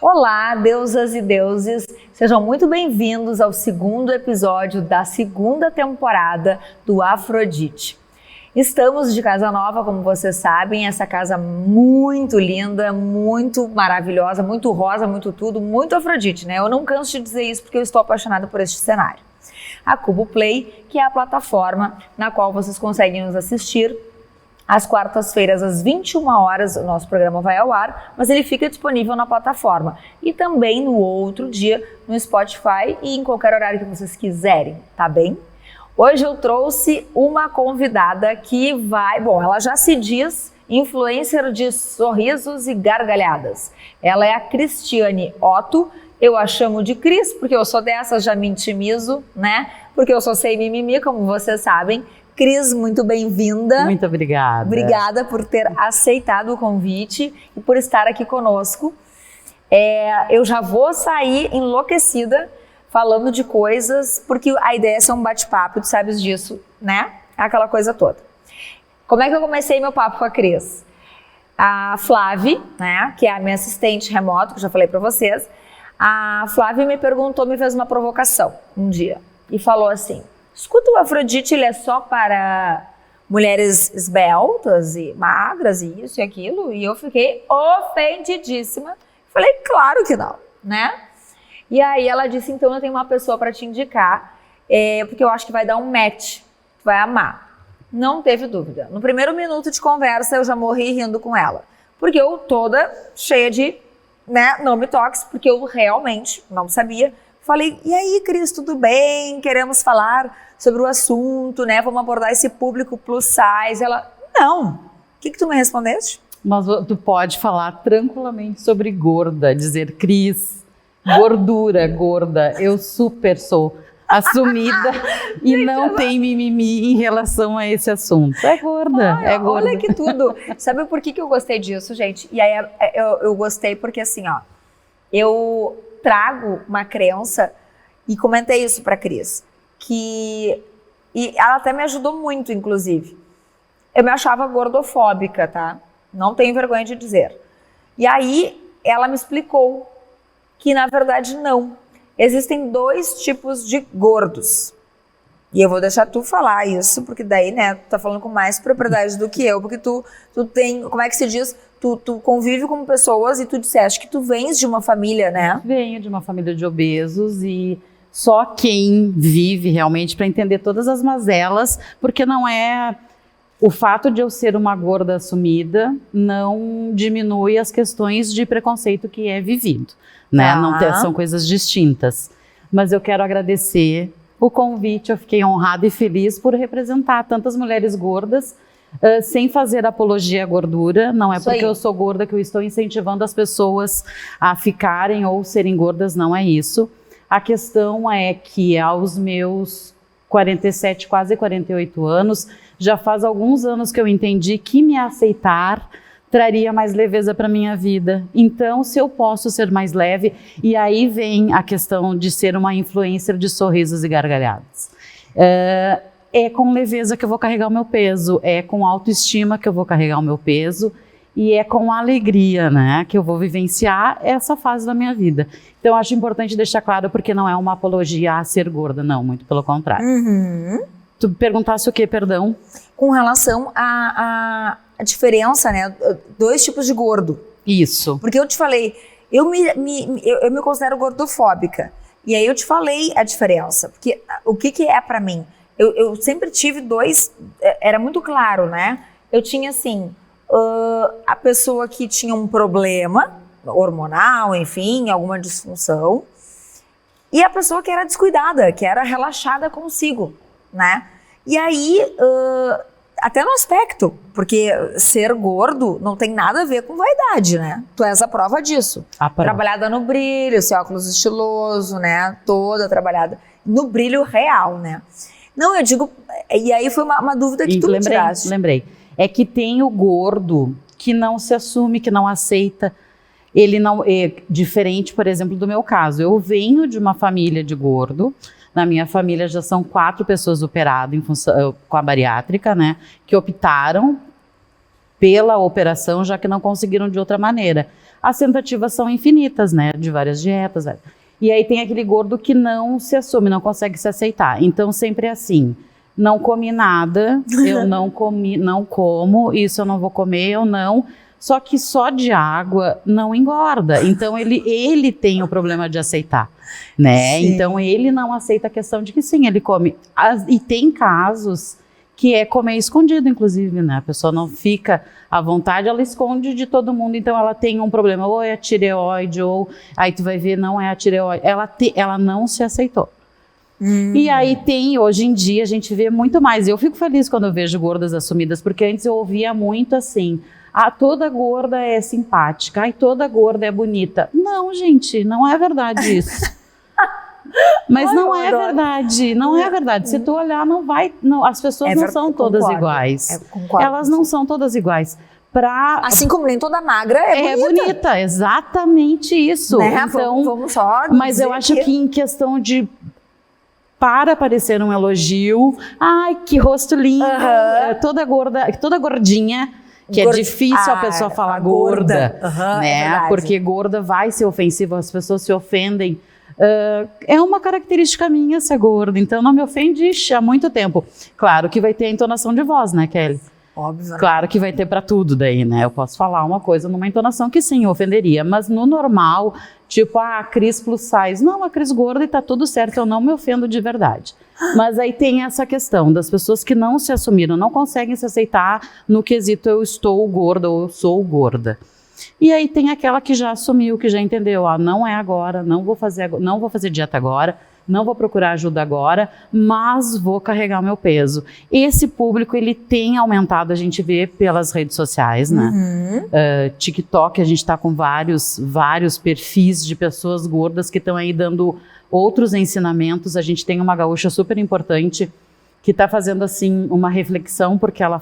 Olá, deusas e deuses, sejam muito bem-vindos ao segundo episódio da segunda temporada do Afrodite. Estamos de casa nova, como vocês sabem, essa casa muito linda, muito maravilhosa, muito rosa, muito tudo, muito Afrodite, né? Eu não canso de dizer isso porque eu estou apaixonada por este cenário. A Cubo Play, que é a plataforma na qual vocês conseguem nos assistir. Às quartas-feiras, às 21 horas, o nosso programa vai ao ar, mas ele fica disponível na plataforma. E também no outro dia, no Spotify e em qualquer horário que vocês quiserem, tá bem? Hoje eu trouxe uma convidada que ela já se diz influencer de sorrisos e gargalhadas. Ela é a Cristiane Otto. Eu a chamo de Cris, porque eu sou dessas, já me intimizo, né? Porque eu só sei mimimi, como vocês sabem. Cris, muito bem-vinda. Muito obrigada. Obrigada por ter aceitado o convite e por estar aqui conosco. Eu já vou sair enlouquecida falando de coisas, porque a ideia é ser um bate-papo, tu sabes disso, né? Aquela coisa toda. Como é que eu comecei meu papo com a Cris? A Flávia, né, que é a minha assistente remoto, que eu já falei pra vocês, a Flávia me fez uma provocação um dia e falou assim: escuta, o Afrodite, ele é só para mulheres esbeltas e magras e isso e aquilo? E eu fiquei ofendidíssima. Falei, claro que não, né? E aí ela disse, então eu tenho uma pessoa para te indicar, porque eu acho que vai dar um match, tu vai amar. Não teve dúvida. No primeiro minuto de conversa eu já morri rindo com ela. Porque eu toda cheia de, né, nome toques, porque eu realmente não sabia. Falei, e aí, Cris, tudo bem? Queremos falar sobre o assunto, né? Vamos abordar esse público plus size. Ela, não. O que tu me respondeste? Mas tu pode falar tranquilamente sobre gorda, dizer, Cris, gordura, gorda, eu super sou assumida e não tem mimimi em relação a esse assunto. É gorda, é gorda. Olha que tudo. Sabe por que eu gostei disso, gente? E aí eu gostei porque assim, ó, eu trago uma crença, e comentei isso pra Cris, e ela até me ajudou muito, inclusive. Eu me achava gordofóbica, tá? Não tenho vergonha de dizer. E aí, ela me explicou que, na verdade, não. Existem dois tipos de gordos. E eu vou deixar tu falar isso, porque daí, né, tu tá falando com mais propriedade do que eu, porque tu tem, como é que se diz? Tu convive com pessoas e tu disseste que tu vens de uma família, né? Venho de uma família de obesos e só quem vive realmente para entender todas as mazelas, porque não é... O fato de eu ser uma gorda assumida não diminui as questões de preconceito que é vivido, né? São coisas distintas. Mas eu quero agradecer o convite, eu fiquei honrada e feliz por representar tantas mulheres gordas, sem fazer apologia à gordura. Não é porque eu sou gorda que eu estou incentivando as pessoas a ficarem ou serem gordas, não é isso. A questão é que aos meus 47, quase 48 anos, já faz alguns anos que eu entendi que me aceitar traria mais leveza para minha vida. Então, se eu posso ser mais leve, e aí vem a questão de ser uma influencer de sorrisos e gargalhadas. É com leveza que eu vou carregar o meu peso, é com autoestima que eu vou carregar o meu peso, e é com alegria, né, que eu vou vivenciar essa fase da minha vida. Então, eu acho importante deixar claro, porque não é uma apologia a ser gorda, não, muito pelo contrário. Uhum. Tu perguntasse o quê, perdão? Com relação à diferença, né, dois tipos de gordo. Isso. Porque eu te falei, eu me considero gordofóbica, e aí eu te falei a diferença, porque o que é pra mim? Eu sempre tive dois, era muito claro, né? Eu tinha assim, a pessoa que tinha um problema hormonal, enfim, alguma disfunção, e a pessoa que era descuidada, que era relaxada consigo, né? E aí, até no aspecto, porque ser gordo não tem nada a ver com vaidade, né? Tu és a prova disso. Trabalhada no brilho, esse óculos estiloso, né? Toda trabalhada no brilho real, né? Não, eu digo, e aí foi uma dúvida que tu me tiraste. Lembrei. É que tem o gordo que não se assume, que não aceita. Ele não é diferente, por exemplo, do meu caso. Eu venho de uma família de gordo. Na minha família já são 4 pessoas operadas em função, com a bariátrica, né? Que optaram pela operação, já que não conseguiram de outra maneira. As tentativas são infinitas, né, de várias dietas. E aí tem aquele gordo que não se assume, não consegue se aceitar. Então sempre é assim, não comi nada, eu não como, isso eu não vou comer, eu não. Só que só de água não engorda. Então ele tem o problema de aceitar, né? Sim. Então ele não aceita a questão de que sim, ele come. E tem casos que é comer escondido, inclusive, né? A pessoa não fica à vontade, ela esconde de todo mundo, então ela tem um problema, ou é a tireoide, ou aí tu vai ver, não é a tireoide, ela não se aceitou. E aí hoje em dia, a gente vê muito mais. Eu fico feliz quando eu vejo gordas assumidas, porque antes eu ouvia muito assim, toda gorda é simpática, toda gorda é bonita. Não, gente, não é verdade isso. Mas não é verdade, não é verdade. Se tu olhar, as pessoas não são todas iguais. Elas não são todas iguais. Assim como nem toda magra é bonita. Exatamente isso. Né? Então, vamos só mas eu acho que em questão de para parecer um elogio, ai, que rosto lindo, toda gordinha, que é difícil a pessoa falar gorda, né? Porque gorda vai ser ofensiva, as pessoas se ofendem. É uma característica minha ser gorda, então não me ofende há muito tempo. Claro que vai ter a entonação de voz, né, Kelly? Óbvio. Claro que vai ter para tudo daí, né? Eu posso falar uma coisa numa entonação que sim, ofenderia, mas no normal, tipo, a Cris plus size. Não, a Cris gorda e tá tudo certo, eu não me ofendo de verdade. Mas aí tem essa questão das pessoas que não se assumiram, não conseguem se aceitar no quesito eu estou gorda ou eu sou gorda. E aí tem aquela que já assumiu, que já entendeu, não é agora, não vou fazer dieta agora, não vou procurar ajuda agora, mas vou carregar o meu peso. Esse público, ele tem aumentado, a gente vê pelas redes sociais, né? TikTok, a gente está com vários perfis de pessoas gordas que estão aí dando outros ensinamentos. A gente tem uma gaúcha super importante que está fazendo, assim, uma reflexão, porque ela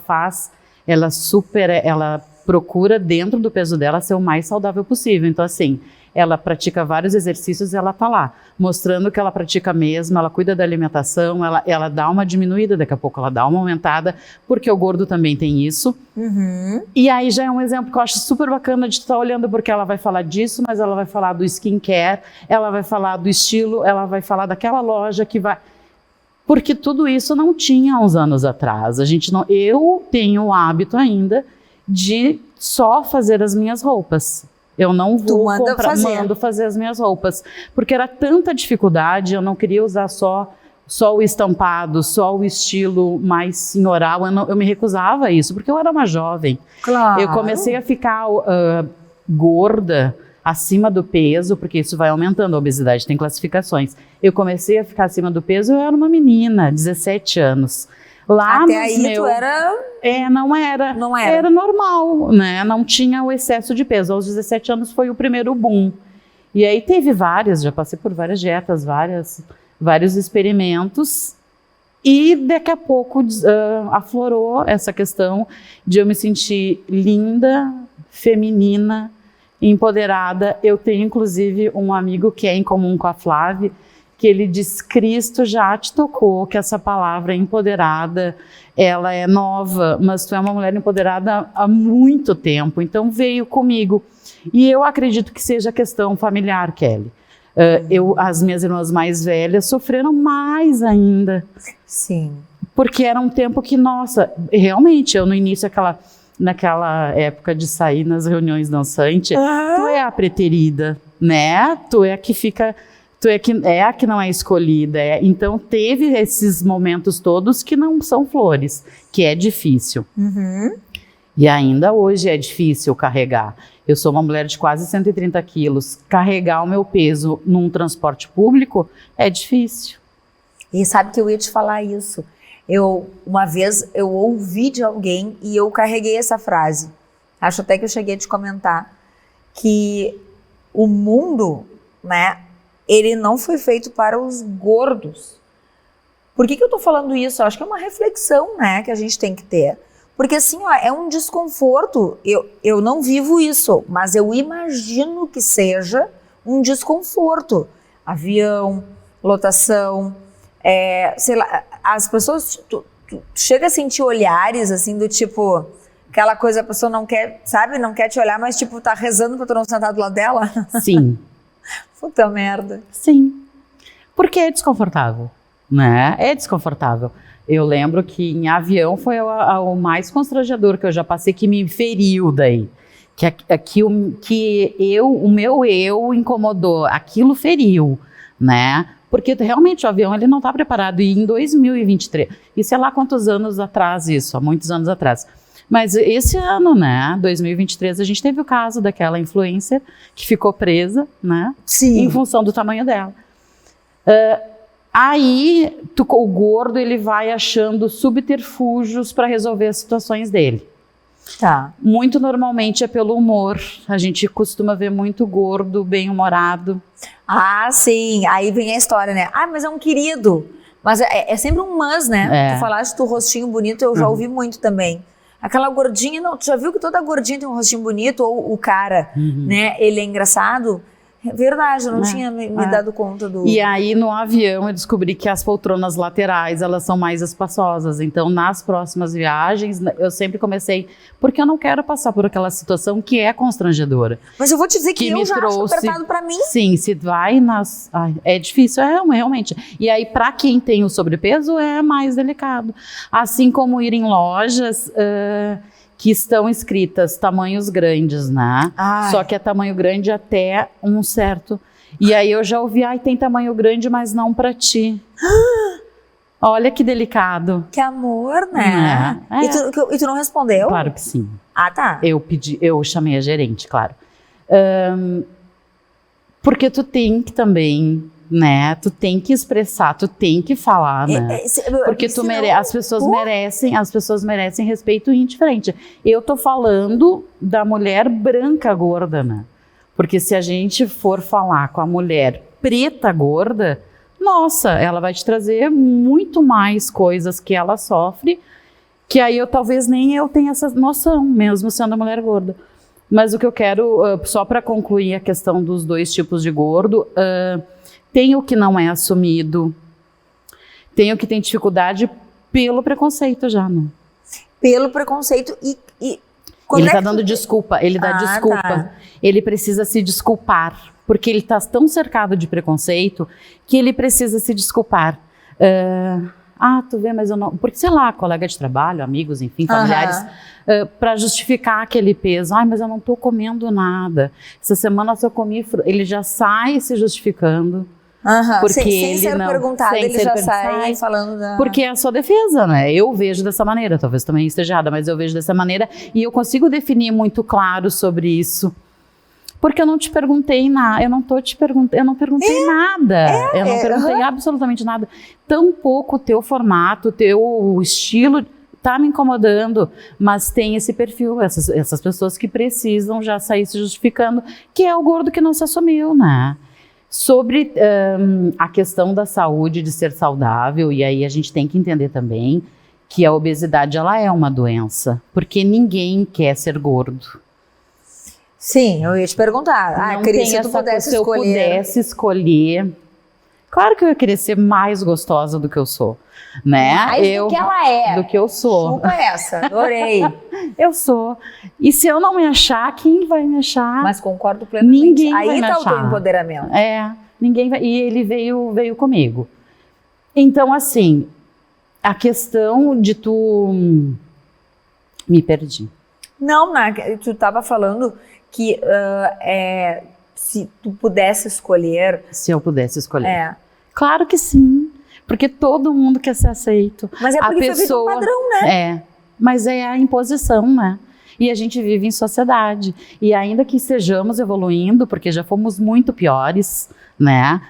procura dentro do peso dela ser o mais saudável possível. Então, assim, ela pratica vários exercícios e ela tá lá, mostrando que ela pratica mesmo, ela cuida da alimentação, ela dá uma diminuída, daqui a pouco ela dá uma aumentada, porque o gordo também tem isso. E aí já é um exemplo que eu acho super bacana de estar olhando, porque ela vai falar disso, mas ela vai falar do skincare, ela vai falar do estilo, ela vai falar daquela loja que vai... Porque tudo isso não tinha uns anos atrás. Eu tenho o hábito ainda de só fazer as minhas roupas. Eu não vou mando fazer as minhas roupas, porque era tanta dificuldade, eu não queria usar só o estampado, só o estilo mais senhoral, eu me recusava a isso, porque eu era uma jovem. Claro. Eu comecei a ficar gorda, acima do peso, porque isso vai aumentando, a obesidade tem classificações. Eu comecei a ficar acima do peso, eu era uma menina, 17 anos. Lá até aí tu era... Não era. Era normal, né? Não tinha o excesso de peso. Aos 17 anos foi o primeiro boom. E aí teve já passei por várias dietas, vários experimentos. E daqui a pouco aflorou essa questão de eu me sentir linda, feminina, empoderada. Eu tenho, inclusive, um amigo que é em comum com a Flávia, que ele diz, Cristo já te tocou, que essa palavra empoderada, ela é nova, mas tu é uma mulher empoderada há muito tempo, então veio comigo. E eu acredito que seja questão familiar, Kelly. As minhas irmãs mais velhas sofreram mais ainda. Sim. Porque era um tempo que, nossa, realmente, eu no início, naquela época de sair nas reuniões dançantes, tu é a preterida, né? Tu é a que fica... Tu é a que não é escolhida. Então, teve esses momentos todos que não são flores, que é difícil. E ainda hoje é difícil carregar. Eu sou uma mulher de quase 130 quilos. Carregar o meu peso num transporte público é difícil. E sabe que eu ia te falar isso. Uma vez eu ouvi de alguém e eu carreguei essa frase. Acho até que eu cheguei a te comentar que o mundo, né? Ele não foi feito para os gordos. Por que eu tô falando isso? Eu acho que é uma reflexão, né, que a gente tem que ter. Porque assim, é um desconforto. Eu não vivo isso, mas eu imagino que seja um desconforto. Avião, lotação, sei lá, as pessoas... Tu chega a sentir olhares assim do tipo... Aquela coisa, a pessoa não quer, sabe? Não quer te olhar, mas tipo, tá rezando pra tu não sentar do lado dela. Sim. Puta merda. Sim. Porque é desconfortável, né? É desconfortável. Eu lembro que em avião foi o mais constrangedor que eu já passei, que me feriu daí. O meu eu incomodou, aquilo feriu, né? Porque realmente o avião ele não está preparado. E em 2023, e sei lá quantos anos atrás isso, há muitos anos atrás. Mas esse ano, né, 2023, a gente teve o caso daquela influencer que ficou presa, né? Sim. Em função do tamanho dela. Aí, o gordo, ele vai achando subterfúgios para resolver as situações dele. Tá. Muito normalmente é pelo humor. A gente costuma ver muito gordo, bem-humorado. Ah, sim. Aí vem a história, né? Ah, mas é um querido. Mas é sempre um mas, né? Tu falaste do rostinho bonito, eu já ouvi muito também. Aquela gordinha, não, tu já viu que toda gordinha tem um rostinho bonito? Ou o cara, né, ele é engraçado? É verdade, eu não tinha me dado conta do... E aí, no avião, eu descobri que as poltronas laterais, elas são mais espaçosas. Então, nas próximas viagens, eu sempre comecei... Porque eu não quero passar por aquela situação que é constrangedora. Mas eu vou te dizer que eu já acho apertado pra mim. Sim, se vai nas... é difícil, realmente. E aí, pra quem tem o sobrepeso, é mais delicado. Assim como ir em lojas... que estão escritas tamanhos grandes, né? Ai. Só que é tamanho grande até um certo. E aí eu já ouvi, tem tamanho grande, mas não pra ti. Olha que delicado. Que amor, né? E tu não respondeu? Claro que sim. Ah, tá. Eu chamei a gerente, claro. Porque tu tem que também... né? Tu tem que expressar, tu tem que falar, né? Porque as pessoas merecem respeito indiferente. Eu tô falando da mulher branca gorda, né? Porque se a gente for falar com a mulher preta gorda, nossa, ela vai te trazer muito mais coisas que ela sofre, que aí talvez nem eu tenha essa noção, mesmo sendo a mulher gorda. Mas o que eu quero, só para concluir a questão dos dois tipos de gordo, tem o que não é assumido, tem o que tem dificuldade pelo preconceito já, né? Pelo preconceito e ele tá dando desculpa, ele dá desculpa. Tá. Ele precisa se desculpar, porque ele tá tão cercado de preconceito que ele precisa se desculpar. Tu vê, mas eu não... Porque, sei lá, colega de trabalho, amigos, enfim, familiares, para justificar aquele peso. Mas eu não tô comendo nada. Essa semana eu só comi... Ele já sai se justificando. Porque sem ser perguntado, ele já sai falando da... Porque é a sua defesa, né? Eu vejo dessa maneira, talvez também esteja errada, mas eu vejo dessa maneira e eu consigo definir muito claro sobre isso. Porque eu não te perguntei nada, eu não perguntei nada, eu não perguntei absolutamente nada. Tampouco o teu formato, o teu estilo tá me incomodando, mas tem esse perfil, essas pessoas que precisam já sair se justificando, que é o gordo que não se assumiu, né? Sobre a questão da saúde, de ser saudável, e aí a gente tem que entender também que a obesidade ela é uma doença, porque ninguém quer ser gordo. Sim, eu ia te perguntar. Cris, se tu pudesse escolher... Se eu pudesse escolher... Claro que eu ia querer ser mais gostosa do que eu sou, né? Mais do que ela é. Do que eu sou. Chupa essa, adorei. Eu sou. E se eu não me achar, quem vai me achar? Mas concordo plenamente. Ninguém vai me achar. Aí tá o teu empoderamento. Ninguém vai... E ele veio comigo. Então, assim, a questão de tu... Me perdi. Não, tu tava falando que se tu pudesse escolher... Se eu pudesse escolher. Claro que sim. Porque todo mundo quer ser aceito. Mas é porque foi um padrão, né? Mas é a imposição, né? E a gente vive em sociedade. E ainda que estejamos evoluindo, porque já fomos muito piores, né?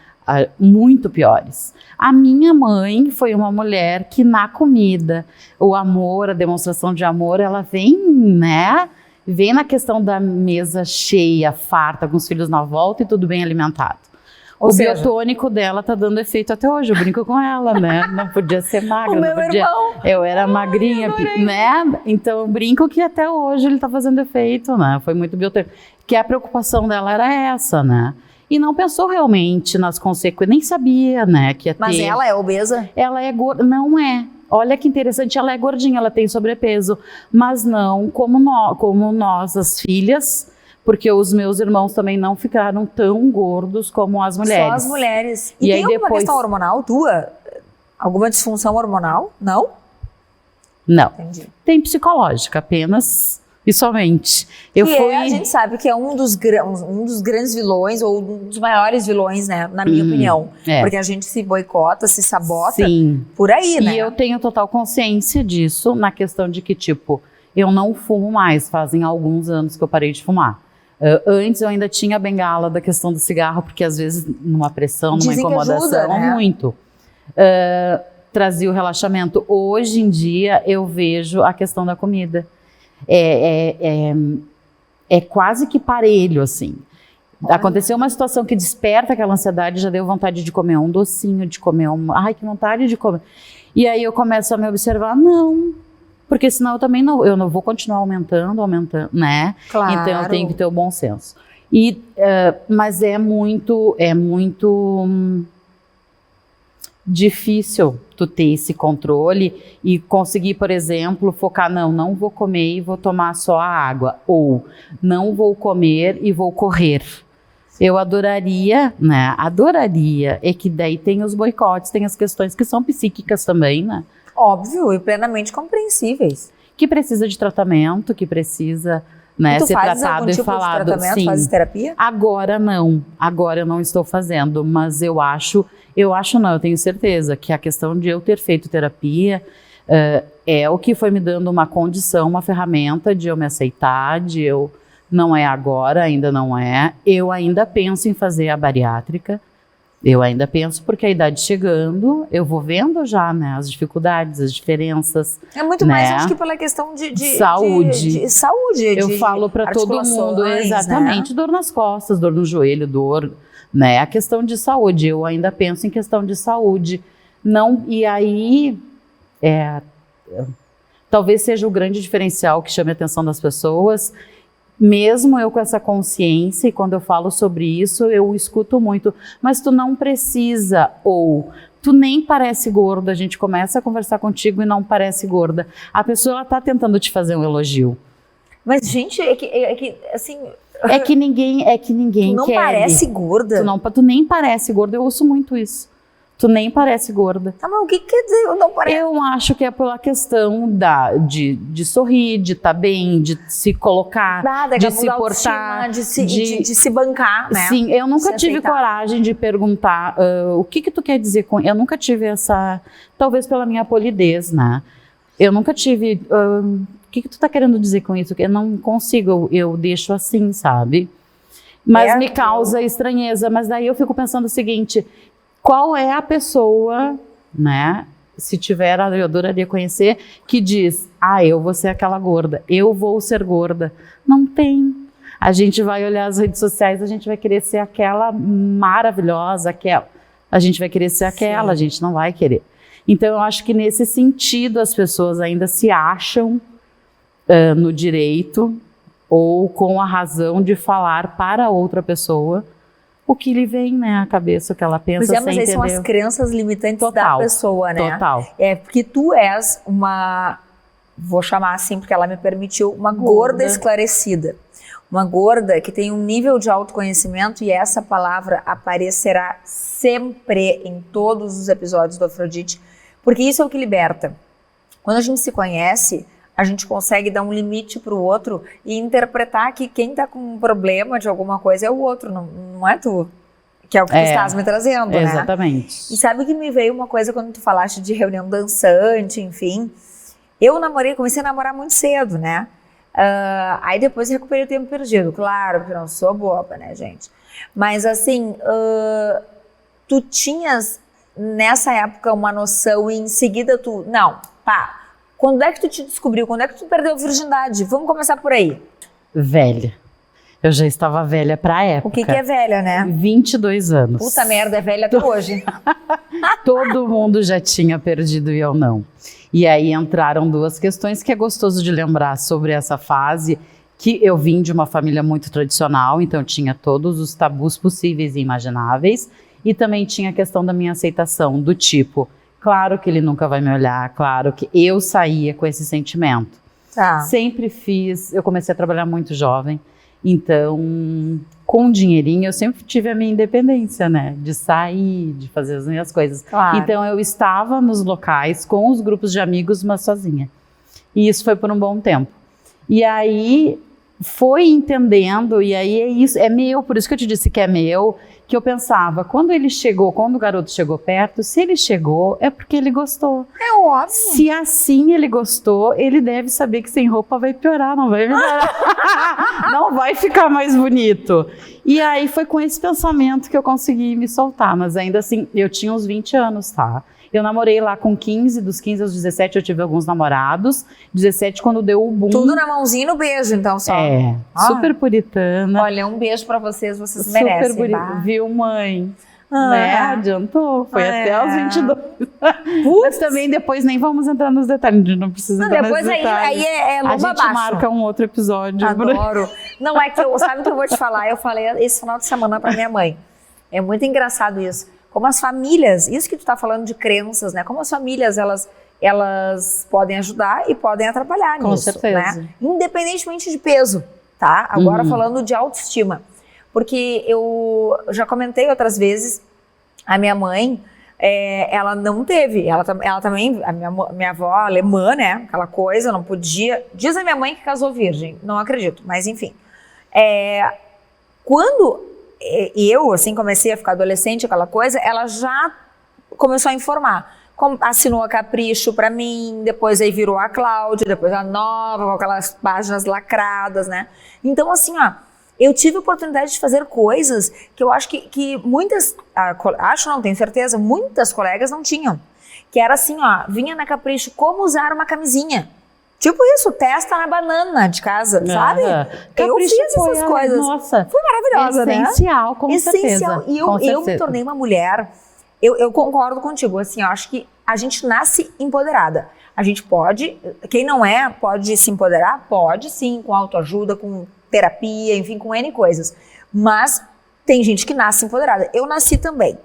Muito piores. A minha mãe foi uma mulher que na comida, o amor, a demonstração de amor, ela vem, né? Vem na questão da mesa cheia, farta, com os filhos na volta e tudo bem alimentado. O biotônico dela tá dando efeito até hoje, eu brinco com ela, né? Não podia ser magra, o meu irmão. Eu era magrinha, né? Então eu brinco que até hoje ele tá fazendo efeito, né? Foi muito biotônico. Que a preocupação dela era essa, né? E não pensou realmente nas consequências, nem sabia, né? Que ia ter... Mas ela é obesa? Ela é gorda, não é. olha que interessante, ela é gordinha, ela tem sobrepeso, mas não como nós, as filhas, porque os meus irmãos também não ficaram tão gordos como as mulheres. Só as mulheres. E E tem aí alguma questão hormonal tua? Alguma disfunção hormonal? Não? Não. Entendi. Tem psicológica apenas e somente. A gente sabe que é um dos grandes vilões, ou um dos maiores vilões, né? Na minha opinião. Porque a gente se boicota, se sabota. Sim. Por aí, né? E eu tenho total consciência disso na questão de que, tipo, eu não fumo mais. Fazem alguns anos que eu parei de fumar. Antes eu ainda tinha a bengala da questão do cigarro, porque às vezes numa pressão, numa incomodação, ajuda, né? muito. Trazia o relaxamento. Hoje em dia eu vejo a questão da comida. É quase que parelho, assim. Aconteceu uma situação que desperta aquela ansiedade, já deu vontade de comer um docinho, de comer ai, que vontade de comer. E aí eu começo a me observar, não, porque senão eu não vou continuar aumentando, né? Claro. Então eu tenho que ter o bom senso. Mas é muito difícil tu ter esse controle e conseguir, por exemplo, focar, não vou comer e vou tomar só a água, ou não vou comer e vou correr. Eu adoraria, né? Adoraria. É que daí tem os boicotes, tem as questões que são psíquicas também, né? Óbvio e plenamente compreensíveis. Que precisa de tratamento, que precisa, né, tu ser fazes tratado algum e tipo falado. de tratamento? Sim. Fazes terapia? Agora eu não estou fazendo, mas eu tenho certeza que a questão de eu ter feito terapia é o que foi me dando uma condição, uma ferramenta de eu me aceitar, não é agora, ainda não é. Eu ainda penso em fazer a bariátrica. Eu ainda penso, porque a idade chegando, eu vou vendo já, né, as dificuldades, as diferenças. É muito né? mais, acho que pela questão de saúde. De saúde. Eu falo para todo mundo, exatamente, né? Dor nas costas, dor no joelho, dor, né, a questão de saúde. Eu ainda penso em questão de saúde. Não, e aí, talvez seja o grande diferencial que chame a atenção das pessoas. Mesmo eu com essa consciência, e quando eu falo sobre isso, eu escuto muito, mas tu não precisa, ou tu nem parece gorda, a gente começa a conversar contigo e não parece gorda. A pessoa, ela tá tentando te fazer um elogio. Mas, gente, assim... É que ninguém tu não quer. Parece gorda? Tu nem parece gorda, eu ouço muito isso. Tu nem parece gorda. Tá, mas o que quer dizer eu não pareço? Eu acho que é pela questão de sorrir, de estar bem, de se colocar, de se portar. De se bancar, né? Sim, eu nunca tive aceitar. coragem de perguntar o que tu quer dizer com... Eu nunca tive essa... Talvez pela minha polidez, né? Eu nunca tive... o que tu tá querendo dizer com isso? Eu não consigo, eu deixo assim, sabe? Mas me causa estranheza. Mas daí eu fico pensando o seguinte... Qual é a pessoa, né, se tiver, eu adoraria conhecer, que diz, eu vou ser aquela gorda, eu vou ser gorda. Não tem. A gente vai olhar as redes sociais, a gente vai querer ser aquela maravilhosa, aquela. A gente vai querer ser aquela, Sim. A gente não vai querer. Então, eu acho que nesse sentido as pessoas ainda se acham no direito ou com a razão de falar para outra pessoa o que lhe vem, né, à cabeça, o que ela pensa, mas aí são as crenças limitantes da pessoa, né? Total. Porque tu és vou chamar assim porque ela me permitiu, uma gorda esclarecida. Uma gorda que tem um nível de autoconhecimento, e essa palavra aparecerá sempre em todos os episódios do Afrodite, porque isso é o que liberta. Quando a gente se conhece, a gente consegue dar um limite para o outro e interpretar que quem está com um problema de alguma coisa é o outro, não é tu. Que é o que tu estás me trazendo, né? Exatamente. E sabe que me veio uma coisa quando tu falaste de reunião dançante, enfim. Eu comecei a namorar muito cedo, né? Aí depois recuperei o tempo perdido. Claro, porque eu não sou boba, né, gente? Mas assim, tu tinhas nessa época uma noção e em seguida quando é que tu te descobriu? Quando é que tu perdeu a virgindade? Vamos começar por aí. Velha. Eu já estava velha pra época. O que é velha, né? 22 anos. Puta merda, é velha até hoje. Todo mundo já tinha perdido e eu não. E aí entraram duas questões que é gostoso de lembrar sobre essa fase, que eu vim de uma família muito tradicional, então tinha todos os tabus possíveis e imagináveis, e também tinha a questão da minha aceitação, do tipo... Claro que ele nunca vai me olhar, claro que eu saía com esse sentimento. Tá. Sempre fiz, eu comecei a trabalhar muito jovem, então com dinheirinho eu sempre tive a minha independência, né? De sair, de fazer as minhas coisas. Claro. Então eu estava nos locais com os grupos de amigos, mas sozinha. E isso foi por um bom tempo. E aí foi entendendo, e aí é isso, é meu, por isso que eu te disse que é meu, que eu pensava, quando o garoto chegou perto, se ele chegou, é porque ele gostou. É óbvio. Se assim ele gostou, ele deve saber que sem roupa vai piorar, não vai melhorar. Não vai ficar mais bonito. E aí foi com esse pensamento que eu consegui me soltar, mas ainda assim, eu tinha uns 20 anos, tá? Eu namorei lá com 15, dos 15 aos 17 eu tive alguns namorados, 17 quando deu o boom. Tudo na mãozinha e no beijo, então, só. É, super puritana. Olha, um beijo pra vocês merecem. Super bonito, viu, mãe? Né? Adiantou, foi até os 22. Mas também depois nem vamos entrar nos detalhes, a gente não precisa entrar nos detalhes. Aí é lomba abaixo. A gente marca um outro episódio. Adoro. Não, é que sabe o que eu vou te falar? Eu falei esse final de semana pra minha mãe. É muito engraçado isso. Como as famílias, isso que tu tá falando de crenças, né? Como as famílias, elas podem ajudar e podem atrapalhar nisso. Com certeza. Né? Independentemente de peso, tá? Agora falando de autoestima. Porque eu já comentei outras vezes, a minha mãe, ela não teve, ela também, a minha avó alemã, né? Aquela coisa, não podia. Diz a minha mãe que casou virgem, não acredito, mas enfim. Quando eu, assim, comecei a ficar adolescente, aquela coisa, ela já começou a informar. Assinou a Capricho pra mim, depois aí virou a Cláudia, depois a Nova, com aquelas páginas lacradas, né? Então, assim, ó, eu tive a oportunidade de fazer coisas que eu acho que muitas, não tenho certeza, muitas colegas não tinham. Que era assim, ó, vinha na Capricho, como usar uma camisinha. Tipo isso, testa na banana de casa, sabe? Eu fiz essas coisas. Nossa, foi maravilhosa, né? Essencial, com certeza. E eu me tornei uma mulher, eu concordo contigo, assim, eu acho que a gente nasce empoderada. A gente pode, quem não é, pode se empoderar? Pode sim, com autoajuda, com terapia, enfim, com N coisas. Mas tem gente que nasce empoderada. Eu nasci também.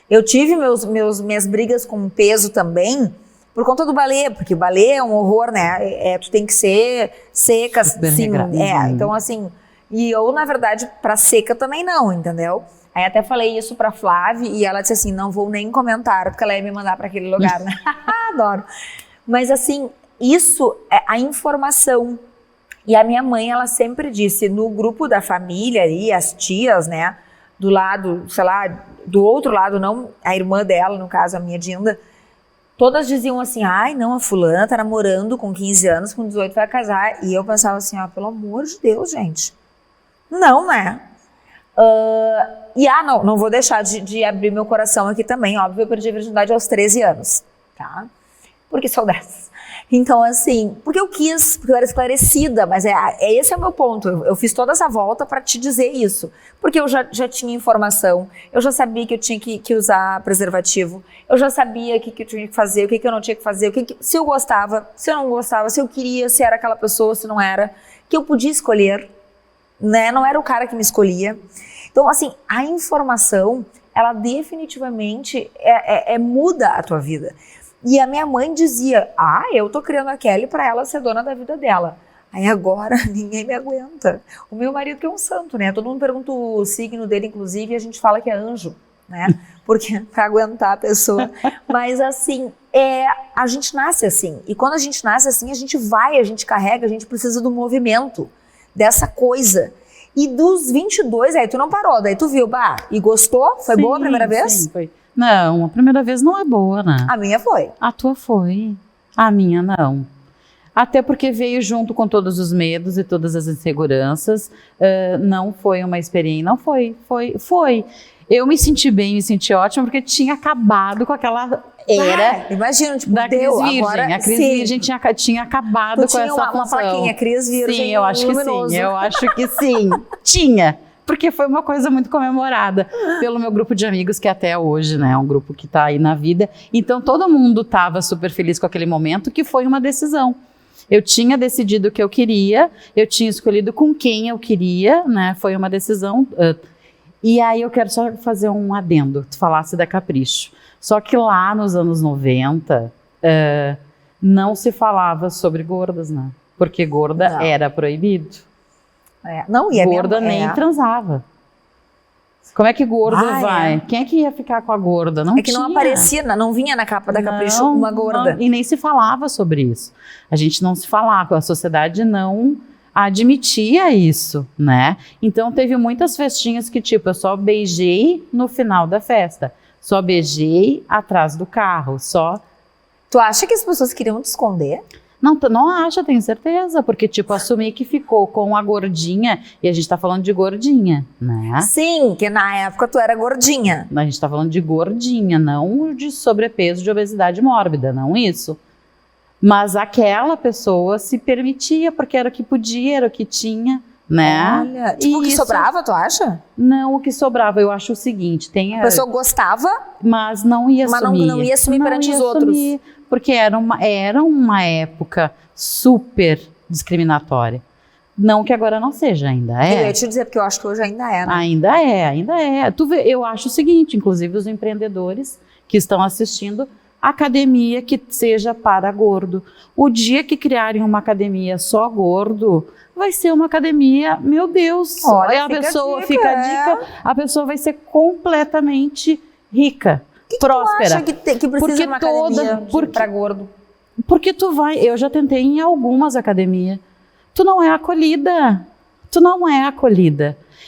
Eu tive minhas brigas com peso também, por conta do balé, porque o balé é um horror, né? Tu tem que ser seca, assim. Então, assim, e eu, na verdade, pra seca também não, entendeu? Aí até falei isso pra Flávia e ela disse assim, não vou nem comentar, porque ela ia me mandar pra aquele lugar, né? Adoro. Mas, assim, isso é a informação. E a minha mãe, ela sempre disse, no grupo da família ali, as tias, né? Do lado, sei lá, do outro lado, não a irmã dela, no caso, a minha Dinda, todas diziam assim, ai, não, a fulana tá namorando com 15 anos, com 18 vai casar. E eu pensava assim, ó, pelo amor de Deus, gente. Não, né? Não vou deixar de abrir meu coração aqui também. Óbvio, eu perdi a virgindade aos 13 anos, tá? Porque sou dessas. Então, assim, porque eu quis, porque eu era esclarecida, mas esse é o meu ponto. Eu fiz toda essa volta para te dizer isso. Porque eu já tinha informação, eu já sabia que eu tinha que usar preservativo, eu já sabia o que eu tinha que fazer, o que eu não tinha que fazer, se eu gostava, se eu não gostava, se eu queria, se era aquela pessoa, se não era, que eu podia escolher, né? Não era o cara que me escolhia. Então, assim, a informação, ela definitivamente muda a tua vida. E a minha mãe dizia, eu tô criando a Kelly pra ela ser dona da vida dela. Aí agora ninguém me aguenta. O meu marido que é um santo, né? Todo mundo pergunta o signo dele, inclusive, e a gente fala que é anjo, né? Porque pra aguentar a pessoa. Mas assim, a gente nasce assim. E quando a gente nasce assim, a gente carrega, a gente precisa do movimento, dessa coisa. E dos 22, aí tu não parou, daí tu viu, e gostou? Foi boa a primeira vez? Sim, foi. Não, a primeira vez não é boa, né? A minha foi. A tua foi. A minha não. Até porque veio junto com todos os medos e todas as inseguranças. Não foi uma experiência, não foi. Foi. Eu me senti bem, me senti ótima, porque tinha acabado com aquela era. Imagina, tipo, da Cris Virgem. Agora, a Cris Virgem tinha acabado com essa função. Uma plaquinha, Cris Virgem. Sim, eu acho luminoso. que sim. Eu acho que sim. Tinha. Porque foi uma coisa muito comemorada pelo meu grupo de amigos, que até hoje, né, é um grupo que está aí na vida. Então, todo mundo estava super feliz com aquele momento, que foi uma decisão. Eu tinha decidido o que eu queria, eu tinha escolhido com quem eu queria, né, foi uma decisão. E aí eu quero só fazer um adendo, tu falasse da Capricho. Só que lá nos anos 90, não se falava sobre gordas, né? Porque gorda Não. era proibido. Não, e Gorda nem transava. Como é que gordo vai? Quem é que ia ficar com a gorda? Não que tinha. não aparecia, não vinha na capa da Capricho uma gorda. Não, e nem se falava sobre isso. A gente não se falava, a sociedade não admitia isso, né? Então teve muitas festinhas que tipo, eu só beijei no final da festa, só beijei atrás do carro, só... Tu acha que as pessoas queriam te esconder? Não acha, tenho certeza, porque tipo, assumir que ficou com a gordinha, e a gente tá falando de gordinha, né? Sim, que na época tu era gordinha. A gente tá falando de gordinha, não de sobrepeso, de obesidade mórbida, não isso. Mas aquela pessoa se permitia, porque era o que podia, era o que tinha, né? Olha, tipo, o que sobrava, tu acha? Não, o que sobrava, eu acho o seguinte, A pessoa gostava, mas não ia assumir. Mas não ia assumir perante os outros. Porque era uma época super discriminatória. Não que agora não seja, ainda é. Eu ia te dizer, porque eu acho que hoje ainda é, né? Ainda é. Tu vê, eu acho o seguinte, inclusive os empreendedores que estão assistindo, academia que seja para gordo. O dia que criarem uma academia só gordo, vai ser uma academia, meu Deus, olha, fica a dica, a pessoa vai ser completamente rica, próspera. Tu acha que precisa de uma academia para gordo? Porque eu já tentei em algumas academias, tu não é acolhida.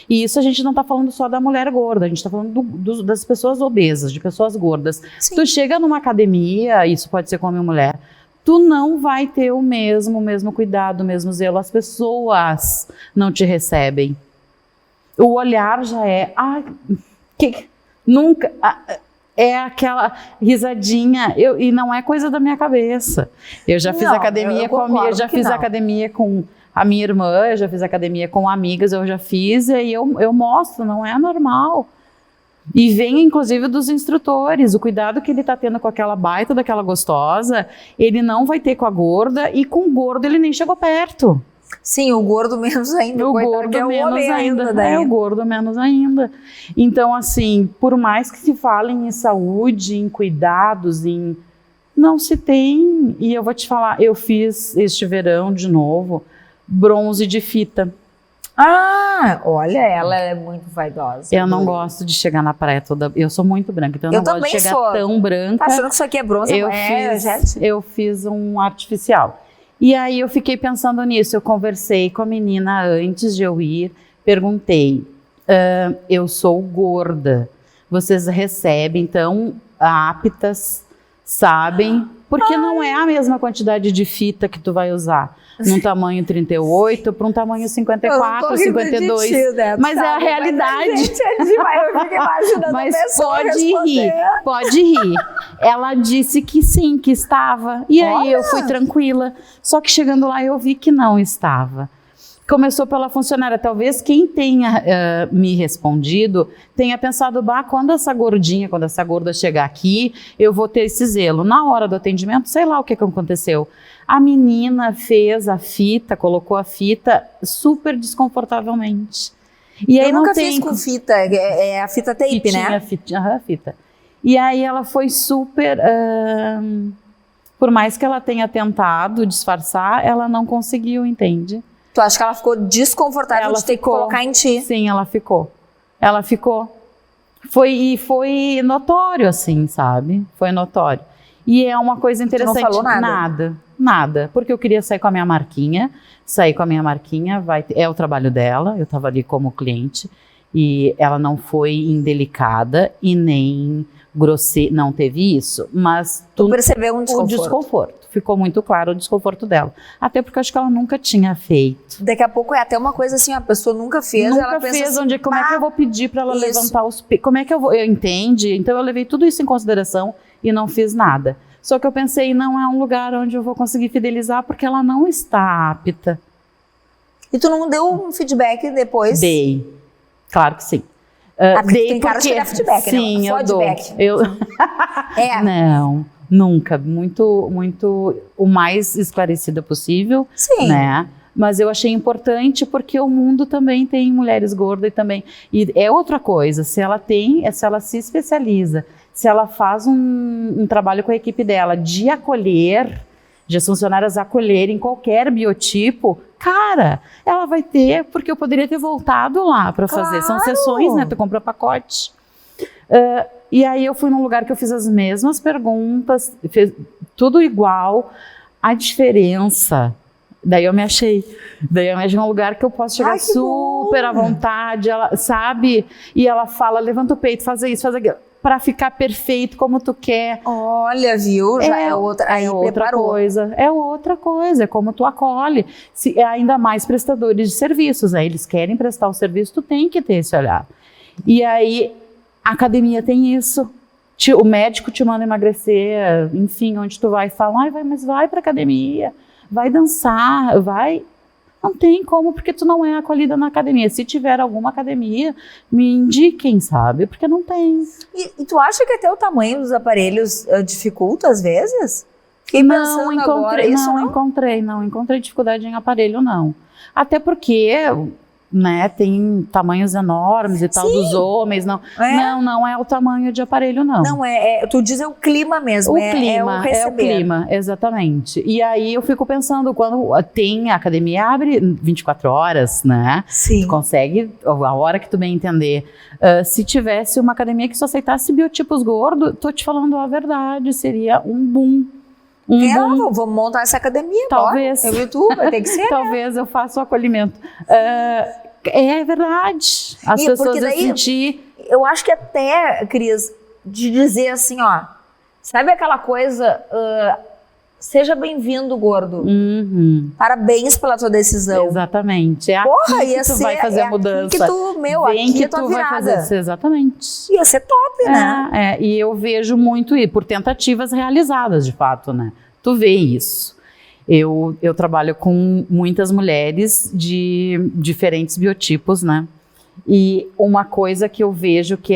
E isso a gente não está falando só da mulher gorda, a gente está falando das pessoas obesas, de pessoas gordas. Sim. Tu chega numa academia, isso pode ser com homem ou mulher, tu não vai ter o mesmo cuidado, o mesmo zelo. As pessoas não te recebem. O olhar já é... nunca... É aquela risadinha, e não é coisa da minha cabeça. Eu já fiz academia academia com a minha irmã, eu já fiz academia com amigas, eu já fiz, e eu mostro, não é normal. E vem, inclusive, dos instrutores, o cuidado que ele está tendo com aquela baita daquela gostosa, ele não vai ter com a gorda, e com o gordo ele nem chegou perto. Sim, o gordo menos ainda. O gordo menos ainda. O gordo menos ainda. Então, assim, por mais que se falem em saúde, em cuidados, não se tem. E eu vou te falar, eu fiz este verão de novo bronze de fita. Olha, ela é muito vaidosa. Eu não gosto de chegar na praia toda... Eu sou muito branca, então eu não gosto de chegar tão branca. Tá achando que isso aqui é bronze? Eu fiz um artificial. E aí eu fiquei pensando nisso, eu conversei com a menina antes de eu ir, perguntei, eu sou gorda, vocês recebem, então, aptas, sabem, porque não é a mesma quantidade de fita que tu vai usar, num tamanho 38 para um tamanho 54, 52, mas é a realidade. Eu fico imaginando mas a pessoa pode rir. Ela disse que sim, que estava. E aí eu fui tranquila. Só que chegando lá eu vi que não estava. Começou pela funcionária. Talvez quem tenha me respondido tenha pensado, quando essa gorda chegar aqui, eu vou ter esse zelo. Na hora do atendimento, sei lá o que aconteceu. A menina fez a fita, colocou a fita super desconfortavelmente. E aí eu nunca fiz com fita, é a fita tape, né? A fita. E aí ela foi super... por mais que ela tenha tentado disfarçar, ela não conseguiu, entende? Tu acha que ela ficou desconfortável de ter que colocar em ti? Sim, ela ficou. Foi notório, assim, sabe? Foi notório. E é uma coisa interessante. Tu não falou nada? Nada. Porque eu queria sair com a minha marquinha. É o trabalho dela. Eu estava ali como cliente. E ela não foi indelicada e nem grosseira. Não teve isso. Mas tu percebeu um desconforto? O desconforto. Ficou muito claro o desconforto dela. Até porque eu acho que ela nunca tinha feito. Daqui a pouco é até uma coisa assim, a pessoa nunca fez. Ela pensa assim, como é que eu vou pedir para ela levantar os pés? Como é que eu vou? Entende? Então eu levei tudo isso em consideração e não fiz nada. Só que eu pensei, não é um lugar onde eu vou conseguir fidelizar porque ela não está apta. E tu não deu um feedback depois? Dei. Claro que sim. Porque tem cara de dar feedback, sim, né? Eu dou. Não, nunca. Muito o mais esclarecida possível. Sim. Né? Mas eu achei importante porque o mundo também tem mulheres gordas e também... E é outra coisa, se ela se especializa, se ela faz um trabalho com a equipe dela de acolher, de as funcionárias acolherem qualquer biotipo, cara, ela vai ter, porque eu poderia ter voltado lá para fazer. São sessões, né? Tu compra pacote. E aí eu fui num lugar que eu fiz as mesmas perguntas, fez tudo igual. A diferença... Daí eu me achei num lugar que eu posso chegar super à vontade, ela, sabe? E ela fala, levanta o peito, faz isso, faz aquilo, para ficar perfeito como tu quer. Olha, viu? Já é outra, aí coisa. É outra coisa, é como tu acolhe. É ainda mais prestadores de serviços, né? Eles querem prestar o serviço, tu tem que ter esse olhar. E aí, a academia tem isso. O médico te manda emagrecer, enfim, onde tu vai, fala, mas vai pra academia. Vai dançar, vai... Não tem como, porque tu não é acolhida na academia. Se tiver alguma academia, me indiquem, sabe? Porque não tem. E tu acha que até o tamanho dos aparelhos dificulta às vezes? Fiquei pensando agora, isso não encontrei dificuldade em aparelho, não. Até porque... né, tem tamanhos enormes e tal. Sim. Dos homens, não. Não é o tamanho de aparelho, não. Não tu diz o clima mesmo, é o clima, exatamente. E aí eu fico pensando, quando tem a academia, abre 24 horas, né? Sim. Tu consegue, a hora que tu bem entender. Se tivesse uma academia que só aceitasse biotipos gordos, tô te falando a verdade, seria um boom. Vamos montar essa academia. Talvez. Eu vi tu, vai ter que ser. Talvez eu faça o acolhimento. É verdade. As pessoas daí, sentir... Eu acho que até, Cris, de dizer assim, ó, sabe aquela coisa, seja bem-vindo, gordo. Uhum. Parabéns pela tua decisão. Exatamente. É Porra, aqui que tu vai fazer a mudança. Aqui que tu vai fazer. Exatamente. Ia ser top, né? E eu vejo muito isso, por tentativas realizadas, de fato, né? Tu vê isso. Eu trabalho com muitas mulheres de diferentes biotipos, né? E uma coisa que eu vejo que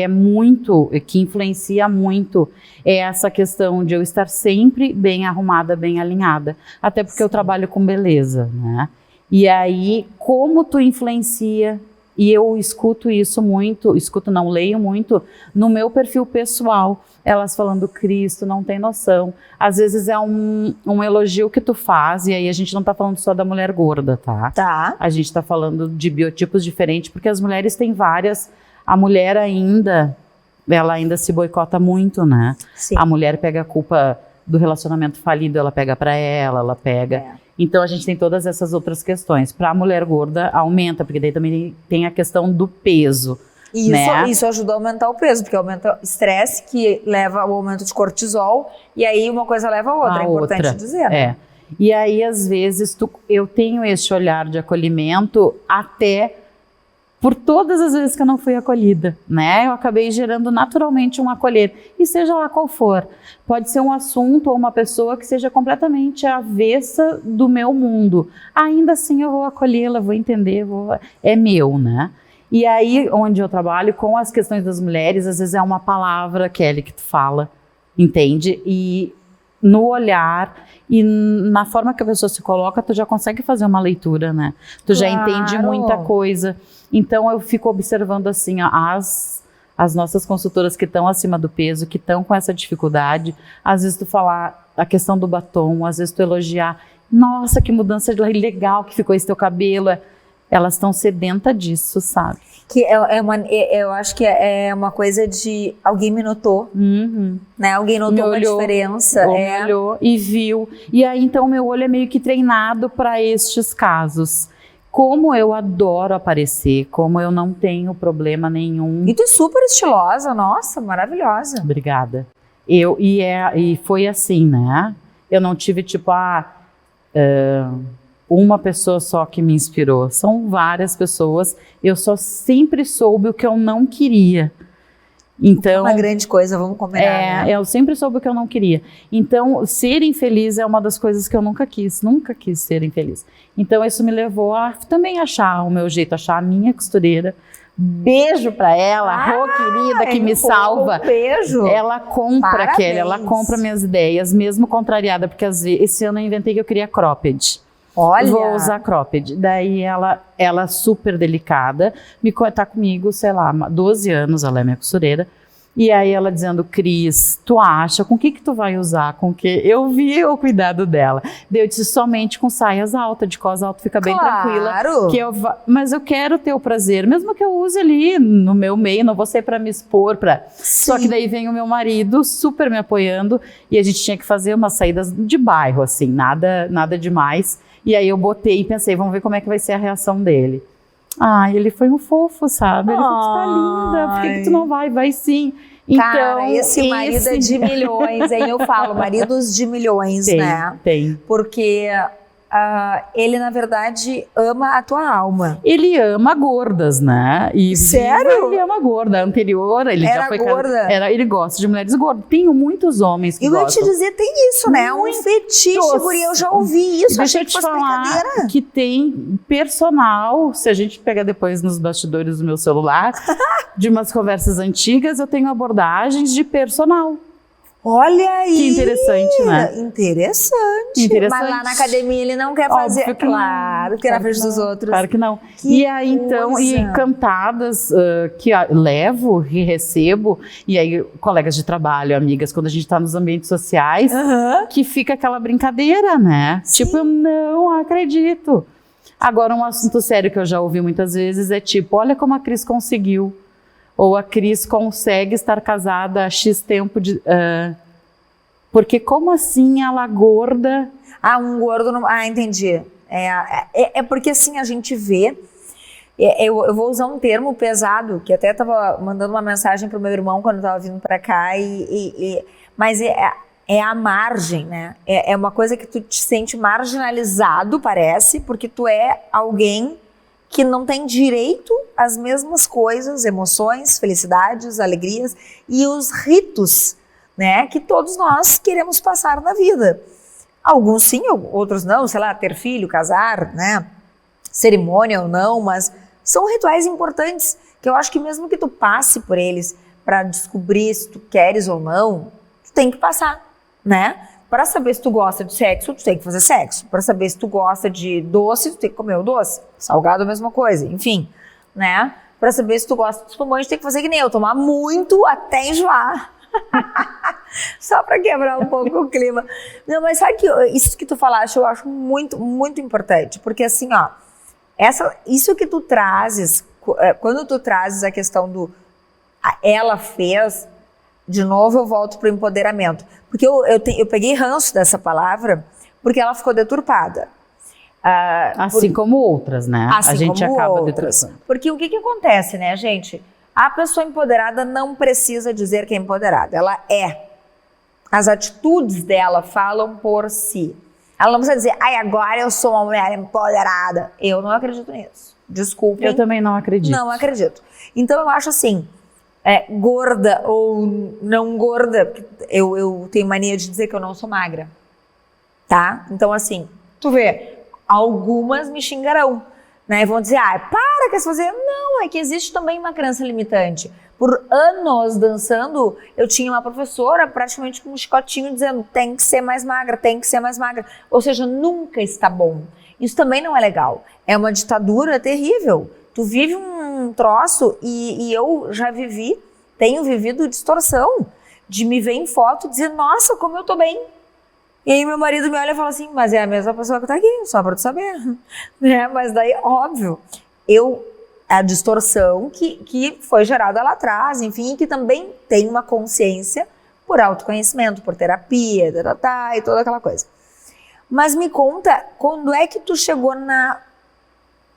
influencia muito é essa questão de eu estar sempre bem arrumada, bem alinhada. Até porque eu trabalho com beleza, né? E aí, como tu influencia... E eu escuto isso muito, leio muito no meu perfil pessoal. Elas falando, Cristo, não tem noção. Às vezes é um elogio que tu faz, e aí a gente não tá falando só da mulher gorda, tá? Tá. A gente tá falando de biotipos diferentes, porque as mulheres têm várias. A mulher ela ainda se boicota muito, né? Sim. A mulher pega a culpa do relacionamento falido, ela pega pra ela pega... Então, a gente tem todas essas outras questões. Para a mulher gorda, aumenta, porque daí também tem a questão do peso. Isso ajuda a aumentar o peso, porque aumenta o estresse, que leva ao aumento de cortisol, e aí uma coisa leva a outra, é importante dizer. Né? E aí, às vezes, eu tenho esse olhar de acolhimento até por todas as vezes que eu não fui acolhida, né? Eu acabei gerando naturalmente um acolher, e seja lá qual for. Pode ser um assunto ou uma pessoa que seja completamente avessa do meu mundo. Ainda assim eu vou acolhê-la, vou entender, é meu, né? E aí, onde eu trabalho com as questões das mulheres, às vezes é uma palavra, Kelly, que tu fala, entende? E no olhar e na forma que a pessoa se coloca, tu já consegue fazer uma leitura, né? Tu já entende muita coisa. Então, eu fico observando assim, as nossas consultoras que estão acima do peso, que estão com essa dificuldade. Às vezes tu falar a questão do batom, às vezes tu elogiar. Nossa, que mudança legal que ficou esse teu cabelo. Elas estão sedentas disso, sabe? Que eu acho que é uma coisa de alguém me notou, né? Alguém notou uma diferença. Me olhou e viu. E aí, então, meu olho é meio que treinado para estes casos. Como eu adoro aparecer, como eu não tenho problema nenhum. E tu é super estilosa, nossa, maravilhosa. Obrigada. E foi assim, né? Eu não tive tipo, uma pessoa só que me inspirou. São várias pessoas. Eu só sempre soube o que eu não queria. Então, uma grande coisa, vamos combinar, né? Eu sempre soube o que eu não queria. Então, ser infeliz é uma das coisas que eu nunca quis ser infeliz. Então, isso me levou a também achar o meu jeito, achar a minha costureira. Beijo pra ela, querida, que me salva. Beijo. Ela compra, Kelly, ela compra minhas ideias, mesmo contrariada, porque esse ano eu inventei que eu queria cropped. Olha! Vou usar cropped. Daí ela super delicada, tá comigo, sei lá, 12 anos, ela é minha costureira. E aí ela dizendo, Cris, tu acha, com que tu vai usar? Com que? Eu vi o cuidado dela. Daí eu disse, somente com saias altas, de cos alto, fica bem tranquila. Mas eu quero ter o prazer, mesmo que eu use ali no meu meio, não vou ser para me expor. Só que daí vem o meu marido super me apoiando e a gente tinha que fazer umas saídas de bairro, assim, nada demais. E aí eu botei e pensei, vamos ver como é que vai ser a reação dele. Ele foi um fofo, sabe? Ele falou, tu tá linda, por que tu não vai? Vai sim. Cara, então, esse marido é de milhões, hein? Eu falo, maridos de milhões, né? Tem. Porque ele, na verdade, ama a tua alma. Ele ama gordas, né? Sério? Ele ama gorda. A anterior, ele já foi gorda. Ele gosta de mulheres gordas. Tenho muitos homens que gostam. Eu ia te dizer, tem isso, né? Um fetiche, guria. Eu já ouvi isso. Deixa eu te falar que tem personal. Se a gente pegar depois nos bastidores do meu celular, de umas conversas antigas, eu tenho abordagens de personal. Olha aí! Que interessante, né? Interessante. Mas lá na academia ele não quer fazer, claro, porque na frente dos outros. Claro que não. Que aí então, e cantadas que levo e recebo, e aí colegas de trabalho, amigas, quando a gente tá nos ambientes sociais, que fica aquela brincadeira, né? Sim. Tipo, eu não acredito. Agora, um assunto sério que eu já ouvi muitas vezes é tipo, olha como a Cris conseguiu. Ou a Cris consegue estar casada há X tempo de... porque como assim ela gorda... um gordo... entendi. É porque assim a gente vê... Eu vou usar um termo pesado, que até estava mandando uma mensagem para o meu irmão quando estava vindo para cá, mas é a margem, né? É uma coisa que tu te sente marginalizado, parece, porque tu é alguém que não tem direito às mesmas coisas, emoções, felicidades, alegrias e os ritos, né, que todos nós queremos passar na vida. Alguns sim, outros não, sei lá, ter filho, casar, né, cerimônia ou não, mas são rituais importantes que eu acho que mesmo que tu passe por eles para descobrir se tu queres ou não, tu tem que passar, né? Para saber se tu gosta de sexo, tu tem que fazer sexo. Para saber se tu gosta de doce, tu tem que comer o doce. Salgado, a mesma coisa. Enfim, né? Para saber se tu gosta de espumante, tu tem que fazer que nem eu. Tomar muito até enjoar. Só para quebrar um pouco o clima. Não, mas sabe que isso que tu falaste, eu acho muito, muito importante. Porque assim, ó, isso que tu trazes, quando tu trazes a questão do ela fez... De novo eu volto para o empoderamento. Porque eu peguei ranço dessa palavra porque ela ficou deturpada. Assim como outras, né? Assim a gente como acaba outras. deturpando. Porque o que acontece, né, gente? A pessoa empoderada não precisa dizer que é empoderada. Ela é. As atitudes dela falam por si. Ela não precisa dizer, agora eu sou uma mulher empoderada. Eu não acredito nisso. Desculpem. Eu também não acredito. Não acredito. Então eu acho assim... gorda ou não gorda, eu tenho mania de dizer que eu não sou magra, tá? Então assim, tu vê, algumas me xingarão, né? Vão dizer, para que você fazer? Não, é que existe também uma crença limitante. Por anos dançando, eu tinha uma professora praticamente com um chicotinho dizendo, tem que ser mais magra, tem que ser mais magra. Ou seja, nunca está bom. Isso também não é legal. É uma ditadura terrível. Tu vive um troço e eu já tenho vivido distorção de me ver em foto e dizer, nossa, como eu tô bem. E aí meu marido me olha e fala assim, mas é a mesma pessoa que tá aqui, só pra tu saber. Né? Mas daí, óbvio, a distorção que foi gerada lá atrás, enfim, que também tem uma consciência por autoconhecimento, por terapia, e toda aquela coisa. Mas me conta, quando é que tu chegou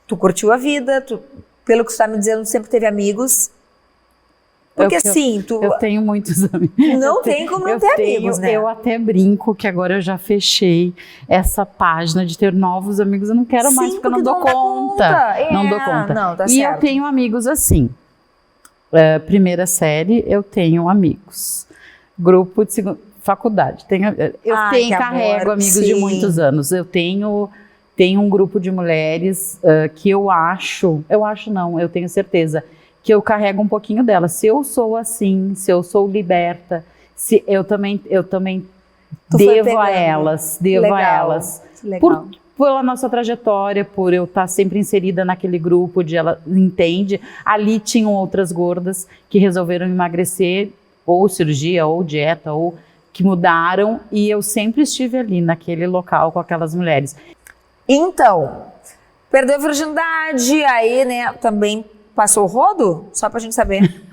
Tu curtiu a vida, pelo que você está me dizendo, tu sempre teve amigos. Porque assim, eu tenho muitos amigos. Não tem como não ter amigos, né? Eu até brinco que agora eu já fechei essa página de ter novos amigos. Eu não quero mais, porque eu não dou conta. Não dou conta. Não, tá e certo. eu tenho amigos assim. Primeira série, eu tenho amigos. Grupo de faculdade. Carrego amigos de muitos anos. Eu tenho um grupo de mulheres que eu tenho certeza que eu carrego um pouquinho delas. Se eu sou assim, se eu sou liberta, eu também devo a elas, Legal. pela nossa trajetória, por eu estar sempre inserida naquele grupo de ela entende. Ali tinham outras gordas que resolveram emagrecer, ou cirurgia, ou dieta, ou que mudaram, e eu sempre estive ali naquele local com aquelas mulheres. Então, perdeu a virgindade, aí, né, também passou o rodo? Só pra gente saber.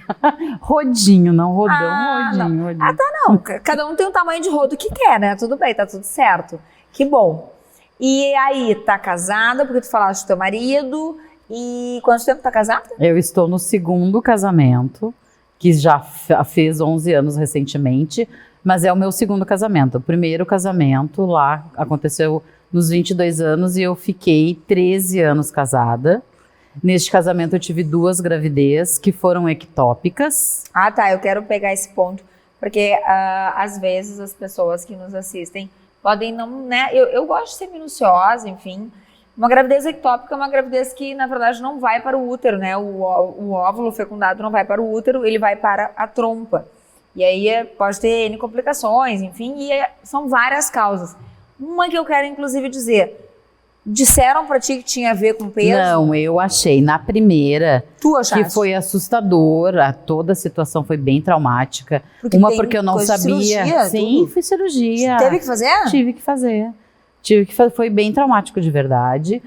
Rodinho, não rodão, rodinho, não. rodinho. Ah, tá, não. Cada um tem o tamanho de rodo que quer, né? Tudo bem, tá tudo certo. Que bom. E aí, tá casada, porque tu falaste do teu marido, e quanto tempo tá casada? Eu estou no segundo casamento, que já fez 11 anos recentemente, mas é o meu segundo casamento. O primeiro casamento lá aconteceu nos 22 anos e eu fiquei 13 anos casada. Neste casamento eu tive 2 gravidez que foram ectópicas. Ah, tá, eu quero pegar esse ponto, porque às vezes as pessoas que nos assistem podem não, né, eu gosto de ser minuciosa, enfim. Uma gravidez ectópica é uma gravidez que, na verdade, não vai para o útero, né, o óvulo fecundado não vai para o útero, ele vai para a trompa. E aí pode ter N complicações, enfim, e são várias causas. Uma que eu quero, inclusive, dizer... Disseram pra ti que tinha a ver com peso? Não, eu achei na primeira tu achaste? Que foi assustadora, toda a situação foi bem traumática. Porque eu não sabia. Cirurgia, sim, tudo? foi cirurgia. Teve que fazer? Tive que fazer. Foi bem traumático de verdade.